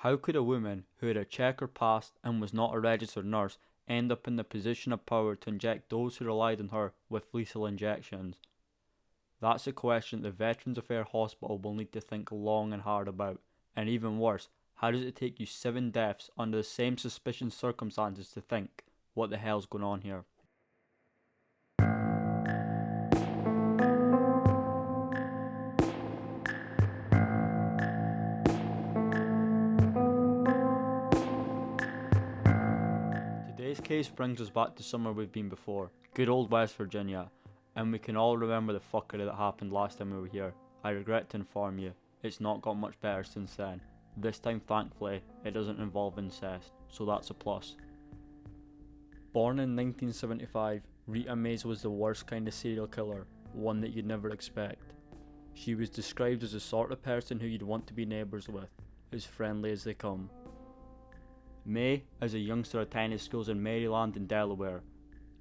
How could a woman who had a checkered past and was not a registered nurse end up in the position of power to inject those who relied on her with lethal injections? That's a question the Veterans Affairs Hospital will need to think long and hard about. And even worse, how does it take you 7 deaths under the same suspicious circumstances to think, what the hell's going on here? Today's case brings us back to somewhere we've been before, good old West Virginia, and we can all remember the fuckery that happened last time we were here. I regret to inform you, it's not got much better since then. This time, thankfully, it doesn't involve incest, so that's a plus. Born in 1975, Reta Mays was the worst kind of serial killer, one that you'd never expect. She was described as the sort of person who you'd want to be neighbours with, as friendly as they come. May, as a youngster, attended schools in Maryland and Delaware.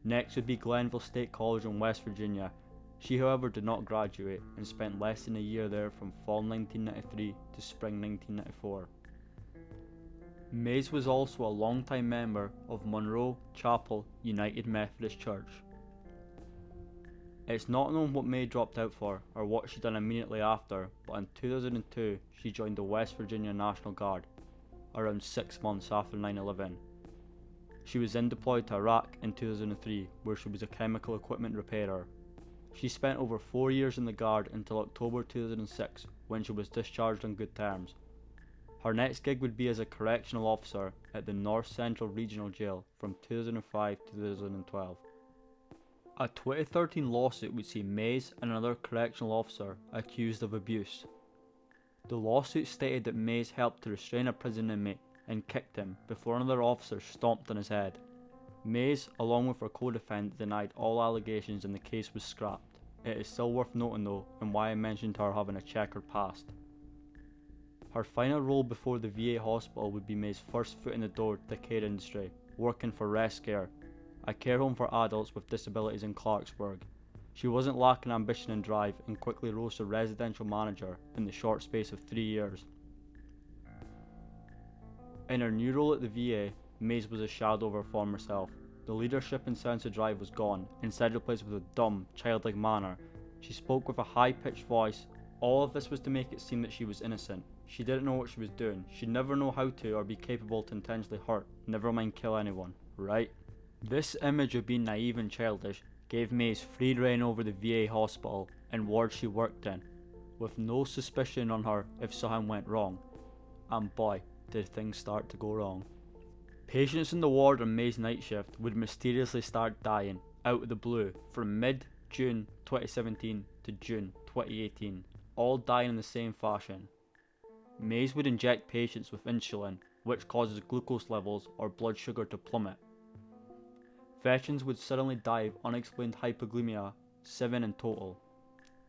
Next would be Glenville State College in West Virginia. She, however, did not graduate and spent less than a year there from fall 1993 to spring 1994. Mays was also a long-time member of Monroe Chapel United Methodist Church. It's not known what May dropped out for or what she done immediately after, but in 2002 she joined the West Virginia National Guard, around 6 months after 9/11. She was then deployed to Iraq in 2003, where she was a chemical equipment repairer. She spent over 4 years in the Guard until October 2006, when she was discharged on good terms. Her next gig would be as a correctional officer at the North Central Regional Jail from 2005 to 2012. A 2013 lawsuit would see Mays and another correctional officer accused of abuse. The lawsuit stated that Mays helped to restrain a prison inmate and kicked him before another officer stomped on his head. Mays, along with her co-defendant, denied all allegations and the case was scrapped. It is still worth noting though, and why I mentioned her having a checkered past. Her final role before the VA hospital would be May's first foot in the door to the care industry, working for Rest Care, a care home for adults with disabilities in Clarksburg. She wasn't lacking ambition and drive and quickly rose to residential manager in the short space of 3 years. In her new role at the VA, Mays was a shadow of her former self. The leadership and sense of drive was gone, instead replaced with a dumb, childlike manner. She spoke with a high-pitched voice. All of this was to make it seem that she was innocent. She didn't know what she was doing. She'd never know how to or be capable to intentionally hurt, never mind kill anyone, right? This image of being naive and childish gave Mays free rein over the VA hospital and ward she worked in, with no suspicion on her if something went wrong. And boy, did things start to go wrong. Patients in the ward on May's night shift would mysteriously start dying, out of the blue, from mid-June 2017 to June 2018, all dying in the same fashion. Mays would inject patients with insulin, which causes glucose levels or blood sugar to plummet. Veterans would suddenly die of unexplained hypoglycemia, 7 in total.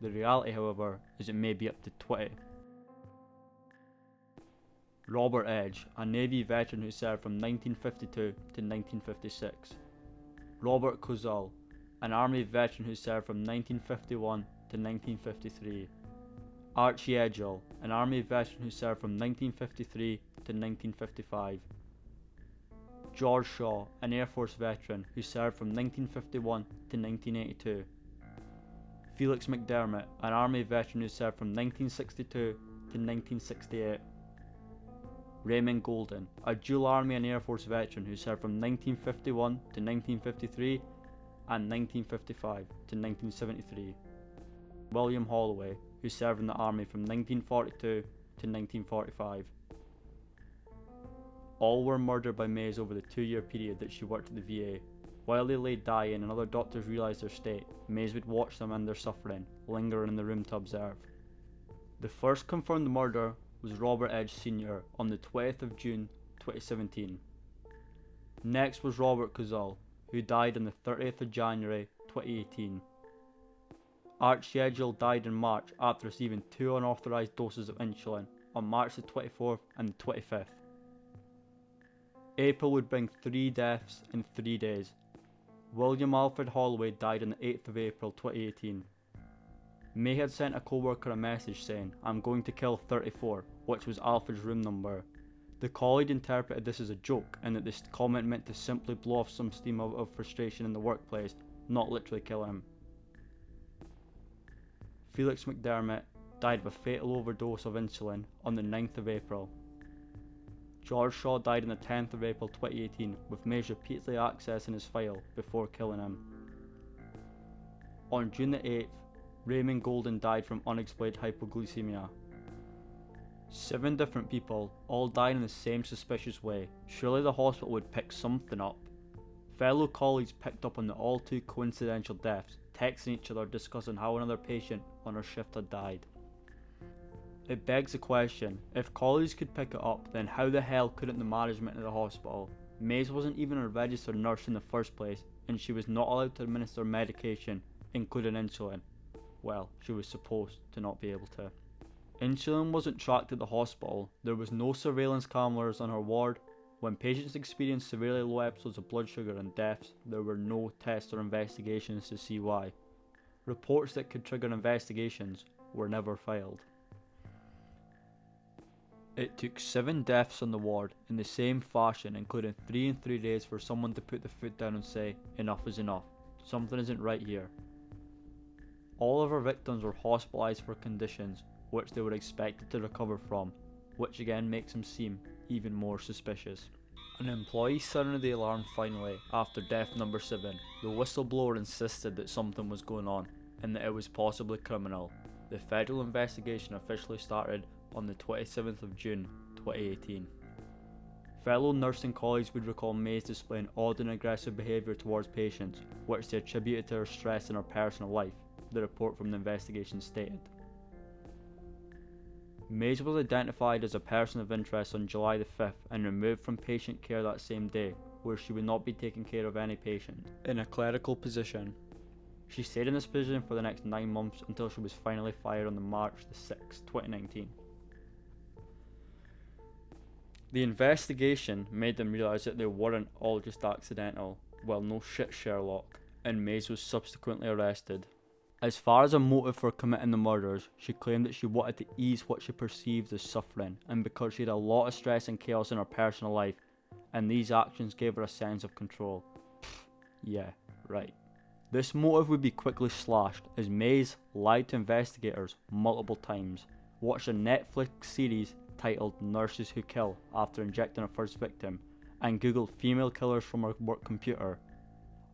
The reality, however, is it may be up to 20. Robert Edge, a Navy veteran who served from 1952 to 1956. Robert Kozul, an Army veteran who served from 1951 to 1953. Archie Edgell, an Army veteran who served from 1953 to 1955. George Shaw, an Air Force veteran who served from 1951 to 1982. Felix McDermott, an Army veteran who served from 1962 to 1968. Raymond Golden, a dual Army and Air Force veteran who served from 1951 to 1953 and 1955 to 1973. William Holloway, who served in the Army from 1942 to 1945. All were murdered by Mays over the 2-year period that she worked at the VA. While they lay dying and other doctors realised their state, Mays would watch them and their suffering, lingering in the room to observe. The first confirmed murder was Robert Edge Sr. on the 20th of June 2017. Next was Robert Kozul, who died on the 30th of January 2018. Archie Edgell died in March after receiving 2 unauthorised doses of insulin on March the 24th and the 25th. April would bring 3 deaths in 3 days. William Alfred Holloway died on the 8th of April 2018. May had sent a co-worker a message saying, "I'm going to kill 34, which was Alfred's room number. The colleague interpreted this as a joke and that this comment meant to simply blow off some steam of frustration in the workplace, not literally kill him. Felix McDermott died of a fatal overdose of insulin on the 9th of April. George Shaw died on the 10th of April 2018, with Mays repeatedly accessing his file before killing him. On June the 8th, Raymond Golden died from unexplained hypoglycemia. 7 different people, all died in the same suspicious way. Surely the hospital would pick something up. Fellow colleagues picked up on the all too coincidental deaths, texting each other discussing how another patient on her shift had died. It begs the question, if colleagues could pick it up, then how the hell couldn't the management of the hospital? Mays wasn't even a registered nurse in the first place, and she was not allowed to administer medication, including insulin. Well, she was supposed to not be able to. Insulin wasn't tracked at the hospital, there was no surveillance cameras on her ward. When patients experienced severely low episodes of blood sugar and deaths, there were no tests or investigations to see why. Reports that could trigger investigations were never filed. It took 7 deaths on the ward in the same fashion, including 3 in 3 days, for someone to put the foot down and say, enough is enough, something isn't right here. All of our victims were hospitalised for conditions which they were expected to recover from, which again makes them seem even more suspicious. An employee sounded the alarm finally after death number 7. The whistleblower insisted that something was going on and that it was possibly criminal. The federal investigation officially started on the 27th of June 2018. Fellow nursing colleagues would recall Mays displaying odd and aggressive behaviour towards patients, which they attributed to her stress in her personal life, the report from the investigation stated. Mays was identified as a person of interest on July the 5th and removed from patient care that same day, where she would not be taking care of any patient, in a clerical position. She stayed in this position for the next 9 months until she was finally fired on March the 6th, 2019. The investigation made them realise that they weren't all just accidental. Well, no shit, Sherlock, and Mays was subsequently arrested. As far as a motive for committing the murders, she claimed that she wanted to ease what she perceived as suffering, and because she had a lot of stress and chaos in her personal life, and these actions gave her a sense of control. Yeah, right. This motive would be quickly slashed as Mays lied to investigators multiple times, watched a Netflix series titled Nurses Who Kill after injecting her first victim, and googled female killers from her work computer.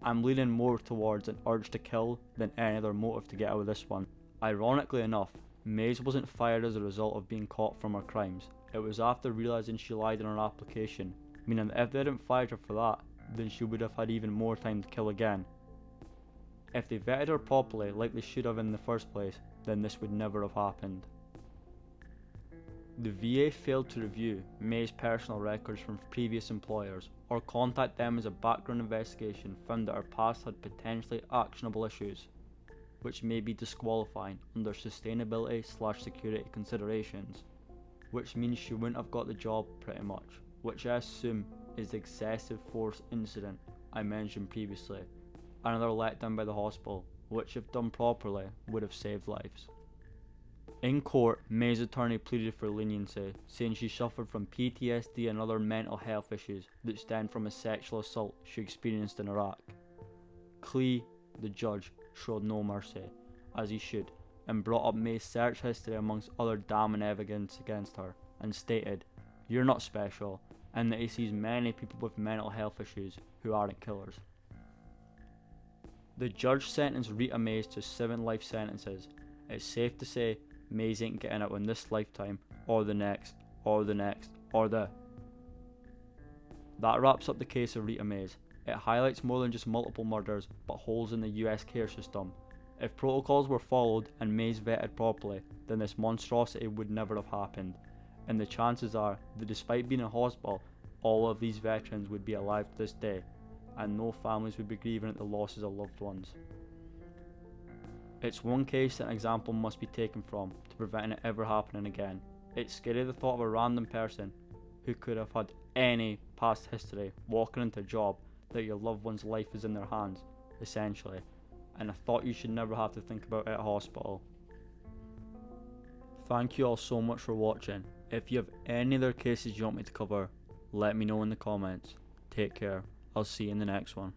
I'm leaning more towards an urge to kill than any other motive to get out of this one. Ironically enough, Mays wasn't fired as a result of being caught from her crimes. It was after realising she lied in her application, meaning that if they hadn't fired her for that, then she would have had even more time to kill again. If they vetted her properly, like they should have in the first place, then this would never have happened. The VA failed to review May's personal records from previous employers or contact them as a background investigation found that her past had potentially actionable issues, which may be disqualifying under sustainability/security considerations, which means she wouldn't have got the job pretty much, which I assume is the excessive force incident I mentioned previously, another letdown by the hospital, which if done properly would have saved lives. In court, May's attorney pleaded for leniency, saying she suffered from PTSD and other mental health issues that stemmed from a sexual assault she experienced in Iraq. Clee, the judge, showed no mercy, as he should, and brought up May's search history amongst other damning evidence against her, and stated, "You're not special," and that he sees many people with mental health issues who aren't killers. The judge sentenced Reta Mays to 7 life sentences. It's safe to say Mays ain't getting out in this lifetime, or the next, or the next, or the... That wraps up the case of Reta Mays. It highlights more than just multiple murders, but holes in the US care system. If protocols were followed and Mays vetted properly, then this monstrosity would never have happened, and the chances are that despite being in hospital, all of these veterans would be alive to this day, and no families would be grieving at the losses of loved ones. It's one case that an example must be taken from to prevent it ever happening again. It's scary the thought of a random person who could have had any past history walking into a job that your loved one's life is in their hands, essentially, and a thought you should never have to think about at a hospital. Thank you all so much for watching. If you have any other cases you want me to cover, let me know in the comments. Take care. I'll see you in the next one.